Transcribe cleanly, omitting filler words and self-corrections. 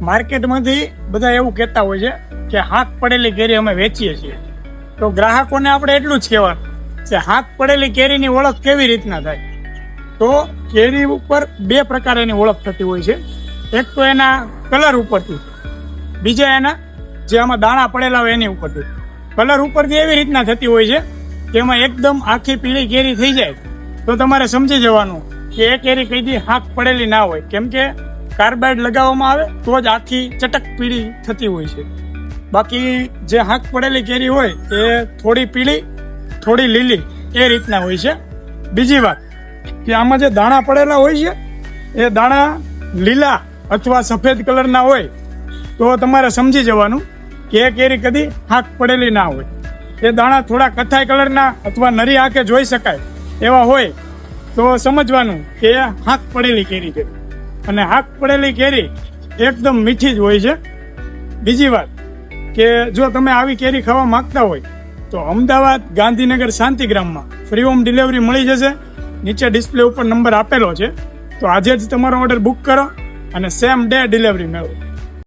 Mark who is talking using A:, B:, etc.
A: માર્કેટમાંથી બધા એવું કહેતા હોય છે કે હાથ પડેલી કેરી અમે વેચીએ છીએ, તો ગ્રાહકોને આપણે એટલું જ કહેવાનું કે હાથ પડેલી કેરીની ઓળખ કેવી રીતના થાય. તો કેરી ઉપર બે પ્રકાર એની ઓળખ થતી હોય છે. એક તો એના કલર ઉપરથી, બીજા એના જે આમાં દાણા પડેલા હોય એની ઉપરથી. કલર ઉપરથી એવી રીતના થતી હોય છે કે એમાં એકદમ આખી પીળી કેરી થઈ જાય તો તમારે સમજી જવાનું કે એ કેરી કઈ દી હાથ પડેલી ના હોય, કેમ કે કાર્બાઇડ લગાવવામાં આવે તો જ આખી ચટક પીળી થતી હોય છે. બાકી જે હાથ પડેલી કેરી હોય એ થોડી પીળી થોડી લીલી એ રીતના હોય છે. બીજી વાત કે આમાં જે દાણા પડેલા હોય છે એ દાણા લીલા અથવા સફેદ કલરના હોય તો તમારે સમજી જવાનું કે એ કેરી કદી હાથ પડેલી ના હોય. એ દાણા થોડા કથ્થાઈ કલરના અથવા નરી આંખે જોઈ શકાય એવા હોય તો સમજવાનું કે એ હાથ પડેલી કેરી છે. અને હાથ પડેલી કેરી એકદમ મીઠી જ હોય છે. બીજી વાત કે જો તમે આવી કેરી ખાવા માંગતા હોય તો અમદાવાદ ગાંધીનગર શાંતિગ્રામમાં ફ્રી હોમ ડિલિવરી મળી જશે. નીચે ડિસ્પ્લે ઉપર નંબર આપેલો છે, તો આજે જ તમારો ઓર્ડર બુક કરો અને સેમ ડે ડિલિવરી મેળવો.